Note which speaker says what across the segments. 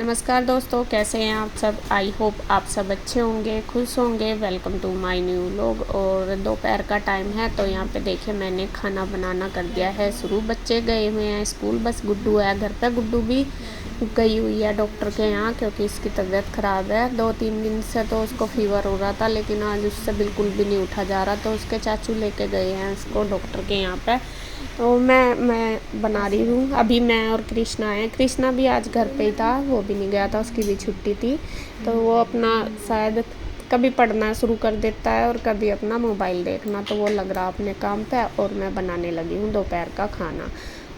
Speaker 1: नमस्कार दोस्तों, कैसे हैं आप सब। आई होप आप सब अच्छे होंगे, खुश होंगे। Welcome to my new vlog. और दोपहर का टाइम है तो यहाँ पे देखिए मैंने खाना बनाना कर दिया है शुरू। बच्चे गए हुए हैं स्कूल, बस गुड्डू है घर पे। गुड्डू भी गई हुई है डॉक्टर के यहाँ क्योंकि इसकी तबीयत ख़राब है। 2-3 दिन से तो उसको फीवर हो रहा था, लेकिन आज उससे बिल्कुल भी नहीं उठा जा रहा, तो उसके चाचू लेके गए हैं उसको डॉक्टर के यहाँ पे। तो मैं बना रही हूँ अभी। मैं और कृष्णा है। कृष्णा भी आज घर पे ही था, वो भी नहीं गया था, उसकी भी छुट्टी थी। तो वो अपना शायद कभी पढ़ना शुरू कर देता है और कभी अपना मोबाइल देखना, तो वो लग रहा अपने काम पे। और मैं बनाने लगी हूँ दोपहर का खाना।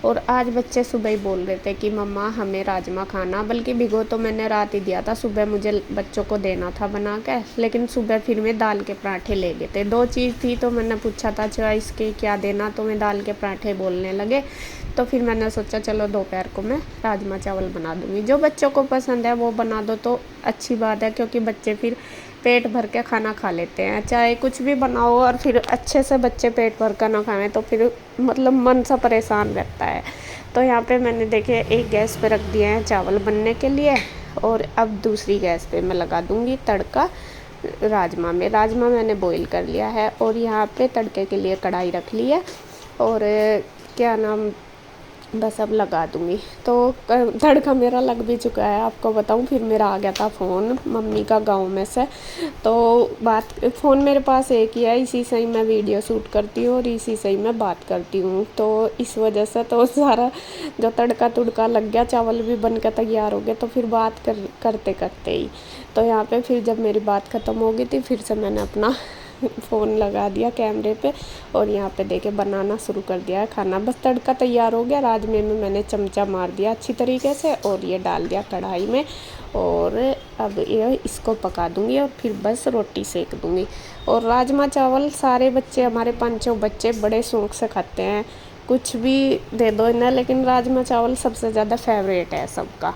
Speaker 1: और आज बच्चे सुबह ही बोल रहे थे कि मम्मा हमें राजमा खाना, बल्कि भिगो तो मैंने रात ही दिया था, सुबह मुझे बच्चों को देना था बना के। लेकिन सुबह फिर मैं दाल के पराठे ले गए थे। 2 चीज़ थी तो मैंने पूछा था चॉइस के क्या देना, तो मैं दाल के पराठे बोलने लगे। तो फिर मैंने सोचा चलो दोपहर को मैं राजमा चावल बना दूँगी। जो बच्चों को पसंद है वो बना दो तो अच्छी बात है, क्योंकि बच्चे फिर पेट भर के खाना खा लेते हैं। चाहे कुछ भी बनाओ और फिर अच्छे से बच्चे पेट भर कर ना खाएं तो फिर मतलब मन सा परेशान रहता है। तो यहाँ पे मैंने देखे एक गैस पे रख दिए हैं चावल बनने के लिए, और अब दूसरी गैस पे मैं लगा दूँगी तड़का राजमा मैंने बॉईल कर लिया है। और यहाँ पे तड़के के लिए कढ़ाई रख ली है। और क्या नाम, बस अब लगा दूँगी। तो तड़का मेरा लग भी चुका है, आपको बताऊँ। फिर मेरा आ गया था फ़ोन मम्मी का गांव में से। तो बात, फ़ोन मेरे पास एक ही है, इसी से ही मैं वीडियो शूट करती हूँ और इसी से ही मैं बात करती हूँ। तो इस वजह से तो सारा जो तड़का तुड़का लग गया, चावल भी बन के तैयार हो गए। तो फिर बात करते करते ही तो यहाँ पे फिर जब मेरी बात ख़त्म हो गई थी, फिर से मैंने अपना फ़ोन लगा दिया कैमरे पे और यहाँ पे देखे बनाना शुरू कर दिया है खाना। बस तड़का तैयार हो गया। राजमे में मैंने चमचा मार दिया अच्छी तरीके से और ये डाल दिया कढ़ाई में। और अब ये इसको पका दूँगी और फिर बस रोटी सेक दूँगी। और राजमा चावल सारे बच्चे, हमारे 5 बच्चे बड़े शौक़ से खाते हैं। कुछ भी दे दो इन्हें, लेकिन राजमा चावल सबसे ज़्यादा फेवरेट है सबका।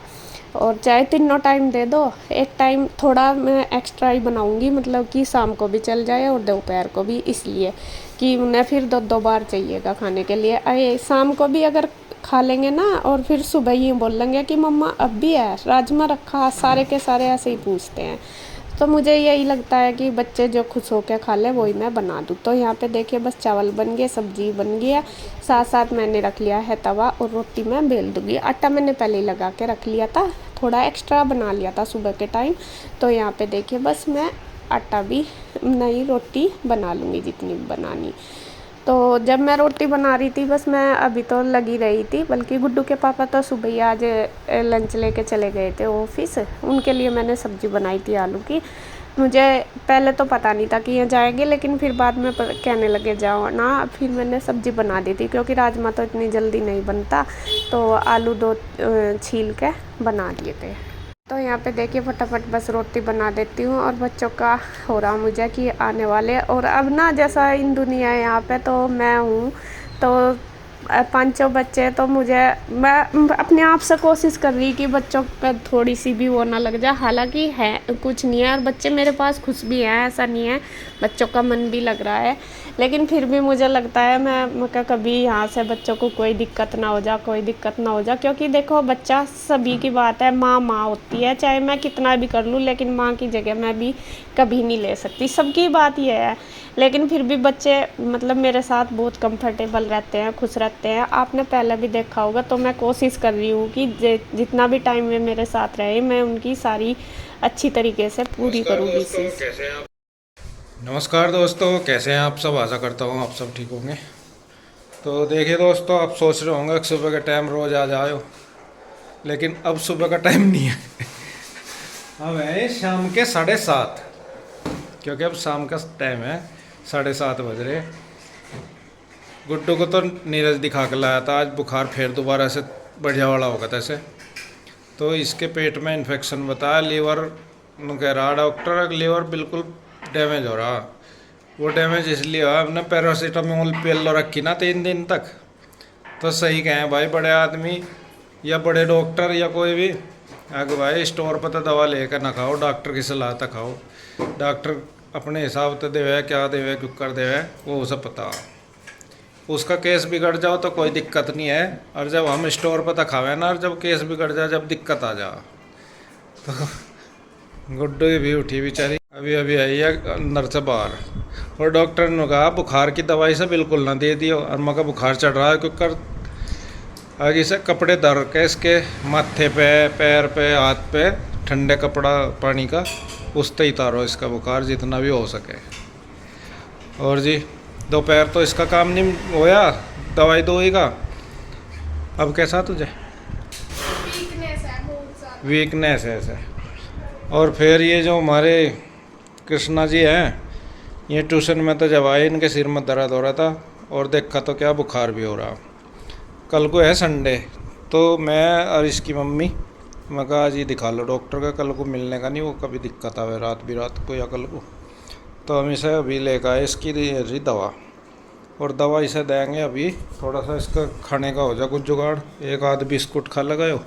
Speaker 1: और चाहे तीनों टाइम दे दो, एक टाइम थोड़ा मैं एक्स्ट्रा ही बनाऊंगी, मतलब कि शाम को भी चल जाए और दोपहर को भी, इसलिए कि उन्हें फिर 2-2 बार चाहिएगा खाने के लिए। अरे शाम को भी अगर खा लेंगे ना और फिर सुबह ही बोलेंगे कि मम्मा अब भी है राजमा रखा, सारे के सारे ऐसे ही पूछते हैं। तो मुझे यही लगता है कि बच्चे जो खुश होकर खा लें वही मैं बना दूँ। तो यहाँ पे देखिए बस चावल बन गए, सब्जी बन गई है, साथ साथ मैंने रख लिया है तवा और रोटी मैं बेल दूँगी। आटा मैंने पहले ही लगा के रख लिया था, थोड़ा एक्स्ट्रा बना लिया था सुबह के टाइम। तो यहाँ पे देखिए बस मैं आटा भी नई रोटी बना लूँगी जितनी बनानी। तो जब मैं रोटी बना रही थी, बस मैं अभी तो लगी रही थी, बल्कि गुड्डू के पापा तो सुबह ही आज लंच लेके चले गए थे ऑफिस। उनके लिए मैंने सब्ज़ी बनाई थी आलू की। मुझे पहले तो पता नहीं था कि ये जाएंगे, लेकिन फिर बाद में कहने लगे जाओ ना, फिर मैंने सब्ज़ी बना दी थी क्योंकि राजमा तो इतनी जल्दी नहीं बनता। तो आलू 2 छील के बना दिए थे। तो यहाँ पे देखिए फटाफट बस रोटी बना देती हूँ। और बच्चों का हो रहा मुझे कि आने वाले, और अब ना जैसा इन दुनिया है यहाँ पे, तो मैं हूँ तो 5 बच्चे, तो मैं अपने आप से कोशिश कर रही कि बच्चों पे थोड़ी सी भी वो ना लग जाए। हालांकि है कुछ नहीं है और बच्चे मेरे पास खुश भी हैं, ऐसा नहीं है, बच्चों का मन भी लग रहा है। लेकिन फिर भी मुझे लगता है मैं कभी यहाँ से बच्चों को कोई दिक्कत ना हो जा, कोई दिक्कत ना हो जा। क्योंकि देखो बच्चा सभी की बात है, माँ माँ होती है, चाहे मैं कितना भी कर लूँ, लेकिन माँ की जगह मैं भी कभी नहीं ले सकती, सबकी बात ये है। लेकिन फिर भी बच्चे मतलब मेरे साथ बहुत कंफर्टेबल रहते हैं, खुश रहते हैं। आपने पहले भी देखा होगा। तो मैं कोशिश कर रही हूँ कि जितना भी टाइम वे मेरे साथ रहे, मैं उनकी सारी अच्छी तरीके से पूरी करूँगी चीज़।
Speaker 2: नमस्कार दोस्तों, कैसे हैं आप सब। आशा करता हूँ आप सब ठीक होंगे। तो देखिए दोस्तों, आप सोच रहे होंगे कि सुबह का टाइम रोज़ आ जाओ, लेकिन अब सुबह का टाइम नहीं है। अब है शाम के 7:30, क्योंकि अब शाम का टाइम है, 7:30 बज रहे। गुड्डू को तो नीरज दिखा के लाया था, आज बुखार फिर दोबारा से बढ़िया वाला होगा तैसे। तो इसके पेट में इन्फेक्शन बताया, लीवर कह रहा डॉक्टर, लीवर बिल्कुल डैमेज हो रहा। वो डैमेज इसलिए हुआ, हमने पैरासीटामोल पिलो रखी ना 3 दिन तक। तो सही कहें भाई, बड़े आदमी या बड़े डॉक्टर या कोई भी, अगर भाई स्टोर पर तो दवा लेकर ना खाओ, डॉक्टर की सलाह तक खाओ। डॉक्टर अपने हिसाब से देवे, क्या देवे कर देवे, वो उसे पता। उसका केस बिगड़ जाओ तो कोई दिक्कत नहीं है, और जब हम स्टोर पर तो खावे ना, और जब केस बिगड़ जाए, जब दिक्कत आ जा, तो गुड्डू भी उठी बेचारी, अभी अभी आई है अंदर से बाहर। और डॉक्टर ने कहा बुखार की दवाई से बिल्कुल ना दे दियो। और मगर बुखार चढ़ रहा है क्योंकि आगे से कपड़े धर के इसके माथे पे, पैर पे, हाथ पे ठंडे कपड़ा पानी का उससे ही तारो इसका बुखार जितना भी हो सके। और जी दोपहर तो इसका काम नहीं होया दवाई दोई का। अब कैसा तुझे? वीकनेस है ऐसे। और फिर ये जो हमारे कृष्णा जी हैं, ये ट्यूशन में तो जब आए इनके सिर में दर्द हो रहा था और देखा तो क्या बुखार भी हो रहा। कल को है संडे, तो मैं और इसकी मम्मी मैं कहा जी दिखा लो डॉक्टर का, कल को मिलने का नहीं, वो कभी दिक्कत आवे रात को या कल को। तो हम इसे अभी लेकर आए इसकी जी दवा, और दवा इसे देंगे अभी। थोड़ा सा इसका खाने का हो जाए कुछ जुगाड़, एक आध बिस्कुट खा लगाओ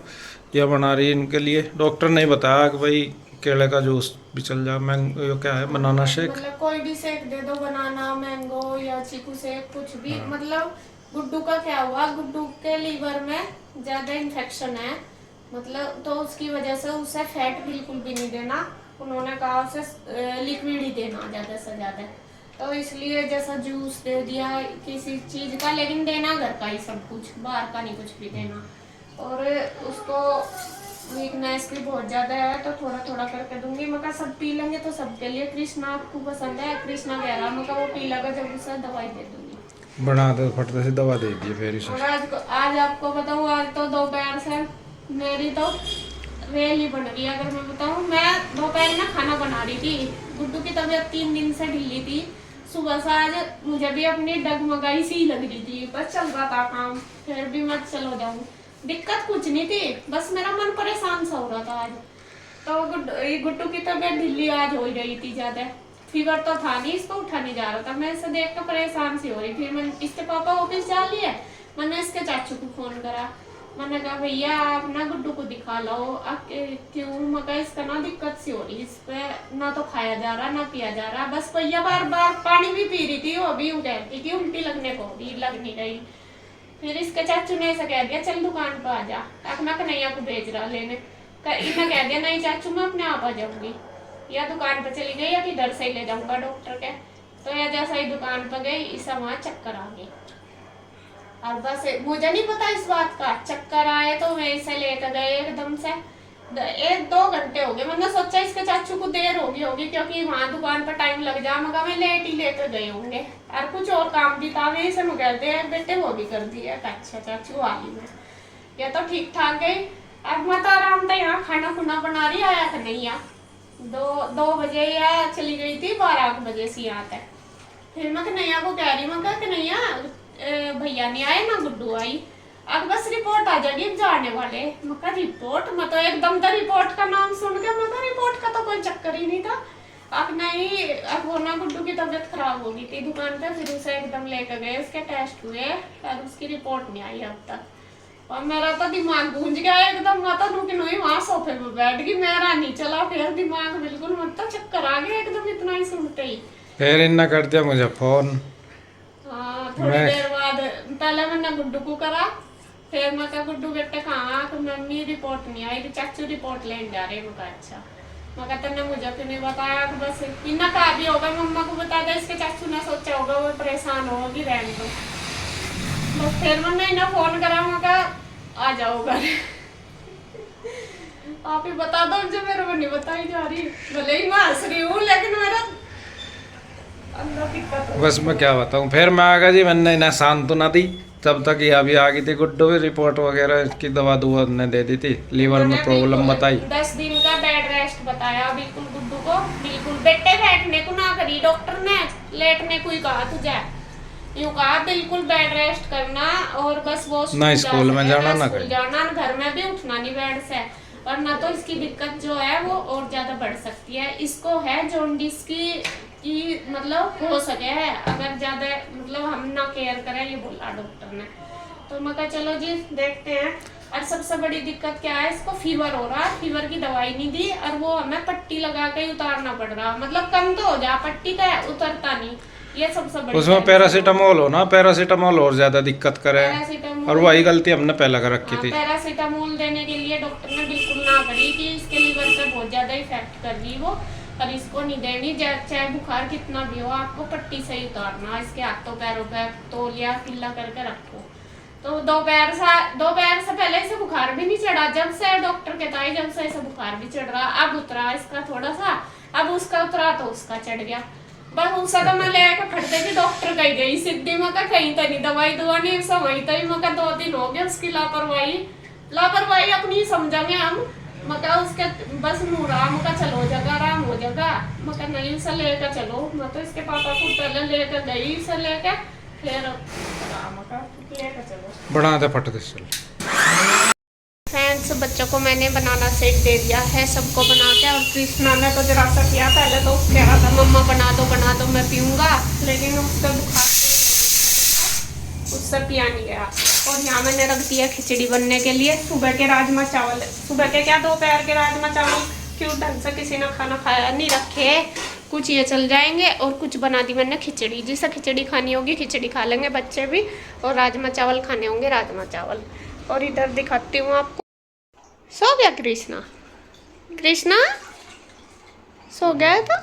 Speaker 2: या बना रही इनके लिए। डॉक्टर ने बताया कि भाई केले का जूस भी चल जाए, मैंगो क्या है बनाना शेक,
Speaker 1: मतलब कोई भी शेक दे दो, बनाना, मैंगो या चीकू शेक, कुछ भी। हाँ। मतलब गुड्डू का क्या हुआ, गुड्डू के लीवर में ज्यादा इन्फेक्शन है, मतलब तो उसकी वजह से उसे फैट बिल्कुल भी नहीं देना। उन्होंने कहा उसे लिक्विड ही देना ज्यादा से ज्यादा, तो इसलिए जैसा जूस दे दिया किसी चीज का, लेकिन देना घर का ही सब कुछ, बाहर का नहीं कुछ भी देना। और उसको वीकनेस भी बहुत ज्यादा है, तो थोड़ा थोड़ा करके दूंगी। मैं सब पी लेंगे तो सबके लिए। कृष्णा आपको पसंद है, कृष्णा कह रहा मैं वो पी लगा जब उसे दवाई दे दूंगी।
Speaker 2: बना दो फटते से दवा दे दी फिर इसे।
Speaker 1: और आज आपको बताऊँ, आज तो दोपहर से मेरी तो रेल ही बन गई। अगर मैं बताऊँ, मैं दोपहर में खाना बना रही थी, गुड्डू की तबीयत 3 दिन से ढीली थी। सुबह से आज मुझे भी अपनी डगमगाई सी लग रही थी, बस चल रहा था काम, फिर भी मैं चलो जाऊँ। दिक्कत कुछ नहीं थी, बस मेरा मन परेशान सा हो रहा था आज। तो गुड्डू की तबीयत ढीली आज हो रही थी ज्यादा, फीवर तो था नहीं, इसको उठा नहीं जा रहा था। मैं इसे देख कर परेशान सी हो रही। फिर मैं इसके पापा ऑफिस जा लिए, मैंने इसके चाचू को फोन करा, मैंने कहा भैया आप ना गुड्डू को दिखा लो। क्यों? मगर इसका ना दिक्कत सी हो रही, इस पे ना तो खाया जा रहा ना पिया जा रहा। बस भैया बार बार पानी भी पी रही थी, वो भी कहती थी उल्टी लगने को भी लग नहीं रही। फिर इसके चाचू ने ऐसा कह दिया चल दुकान पर आ जा। अब मैं कन्हैया को भेज रहा लेने, इन्हें कह दिया नहीं चाचू मैं अपने आप आ जाऊंगी, या दुकान पर चली गई या किधर से ही ले जाऊंगा डॉक्टर के। तो या जैसा ही दुकान पर गई, इस वहां चक्कर आ गई। और बस मुझे नहीं पता इस बात का, चक्कर आए तो मैं इसे लेकर गए एकदम से। 1-2 घंटे हो गए, मैंने सोचा इसके चाचू को देर होगी क्योंकि वहां दुकान पर टाइम लग जा, मगर मैं लेट ही लेकर गए होंगे। और कुछ और काम भी था, वे इसे कहते हैं बेटे वो भी कर दिया। अच्छा चाचू आ गई मैं, या तो ठीक ठाक गई। अब मैं तो आराम से यहाँ खाना खुना बना रही, आया था नहीं यहाँ 2 बजे या चली गई थी 12 बजे से यहाँ तक। फिर मैं कन्हैया को कह रही, मैं कहा कन्हैया भैया नहीं आए ना गुड्डू आई, अब बस रिपोर्ट आ जाएगी जाने वाले। मैं रिपोर्ट, मैं तो एकदम तो रिपोर्ट का नाम सुन के मैं रिपोर्ट का तो कोई चक्कर ही नहीं था। अब नहीं, अब वो ना गुड्डू की तबीयत खराब हो गई थी दुकान पे, फिर उसे एकदम लेकर गए, उसके टेस्ट हुए और उसकी रिपोर्ट नहीं आई अब तक। और मेरा तो दिमाग गूंज गया एकदम, मैं तो नुकी नुई वहां सोफे पे बैठ गई, मेरा नहीं चला फिर दिमाग बिल्कुल, मत तो चक्कर आ गया एकदम इतना ही सुनते ही।
Speaker 2: फिर इन्ना कर दिया मुझे फोन।
Speaker 1: हाँ, थोड़ी देर बाद पहले मैंने गुड्डू को करा, फिर मैं कहा गुड्डू बेटे कहाँ, तो मम्मी रिपोर्ट नहीं आई, चाचू रिपोर्ट लेने जा रहे। मैं अच्छा, मैं तुमने मुझे क्यों नहीं बताया? बस इतना कहा भी होगा मम्मा को बता दे, इसके चाचू ने सोचा होगा वो परेशान होगी रहने दो। बस फिर मैंने इन्हें फोन करा, मैं कहा आ जाओ घर। आप ही बता दो जो मेरे को नहीं बताई जा रही, भले ही मैं हंस रही हूँ लेकिन मेरा
Speaker 2: बस मैं क्या बताऊँ। फिर मैं आ गया जी, मैंने इन्हें सांत्वना दी तब तक ये अभी आ गई थी गुड्डू भी, रिपोर्ट वगैरह की दवा ने दे दी थी, लीवर में प्रॉब्लम बताई।
Speaker 1: 10 दिन का बेड रेस्ट बताया बिल्कुल गुड्डू को, बिल्कुल बेटे बैठने को ना करी डॉक्टर ने, लेटने को ही कहा तुझे, यूं कहा बिल्कुल बेड रेस्ट करना, और बस वो
Speaker 2: ना स्कूल में जाना ना
Speaker 1: कहीं जाना, घर में भी उठना नहीं बेड से। और ना तो इसकी दिक्कत जो है वो और ज्यादा बढ़ सकती है, इसको है जॉन्डिस की मतलब हो सके है अगर ज्यादा मतलब हम ना केयर करें, ये बोला डॉक्टर ने। तो मैं कहा चलो जी देखते हैं। और सबसे बड़ी दिक्कत क्या है, इसको फीवर हो रहा है, फीवर की दवाई नहीं दी और वो हमें पट्टी लगा के ही उतारना पड़ रहा, मतलब कम तो हो जा पट्टी का उतरता नहीं, ये सबसे बड़ी।
Speaker 2: उसमें पैरासीटामोल हो ना, पैरासीटामोल और ज्यादा दिक्कत करे, और वही गलती हमने पहले कर रखी थी।
Speaker 1: पैरासीटामोल देने के लिए डॉक्टर ने बिल्कुल ना करी कि इसके लीवर लेवल पे बहुत ज़्यादा इफेक्ट कर रही वो, पर इसको नहीं देनी। चाहे बुखार कितना भी हो, आपको पट्टी से ही उतारना। इसके हाथों पैरों पे तौलिया ढीला करके रखो। तो दोपहर से पहले इसे बुखार भी नहीं चढ़ा, जब से डॉक्टर कहता है जब से इसे बुखार भी चढ़ रहा। अब उतरा इसका थोड़ा सा, अब उसका उतरा तो उसका चढ़ गया। बस उसा तो मैं लेकर खड़ते कि डॉक्टर कही गई सिद्धि में का कहीं तो नहीं दवाई दुआ नहीं समझ तो मैं 2 दिन हो गए उसकी लापरवाही अपनी समझेंगे हम। मका उसके बस मुड़ा मका चलो जगह आराम हो जाएगा। मका नहीं उसे लेकर चलो, मैं तो इसके पापा को पहले लेकर गई, उसे लेकर फिर लेकर चलो
Speaker 2: बनाते फटते चल।
Speaker 1: फ्रेंड्स, बच्चों को मैंने बनाना सीख दे दिया है सबको बना के। और कृष्णा ने तो जरा सा किया, पहले तो कह रहा था मम्मा बना दो मैं पीऊँगा, लेकिन उसका बुखार उससे पिया नहीं गया। और यहाँ मैंने रख दिया खिचड़ी बनने के लिए। सुबह के राजमा चावल, सुबह के क्या दोपहर के राजमा चावल क्यों ढंग से किसी ने खाना खाया नहीं रखे, कुछ ये चल जाएंगे और कुछ बना दी मैंने खिचड़ी। जिसे खिचड़ी खानी होगी खिचड़ी खा लेंगे बच्चे भी, और राजमा चावल खाने होंगे राजमा चावल। और इधर दिखाती हूँ आपको, सो गया कृष्णा सो गया है। तो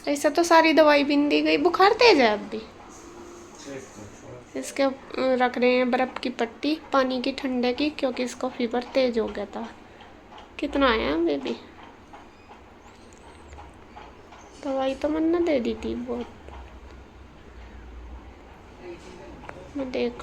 Speaker 1: ऐसा तो सारी दवाई बिन दी गई, बुखार तेज है अब भी। इसके रख रहे हैं बर्फ़ की पट्टी पानी की ठंडे की, क्योंकि इसको फीवर तेज हो गया था। कितना आया बेबी? दवाई तो मैंने दे दी थी बहुत, मैं देख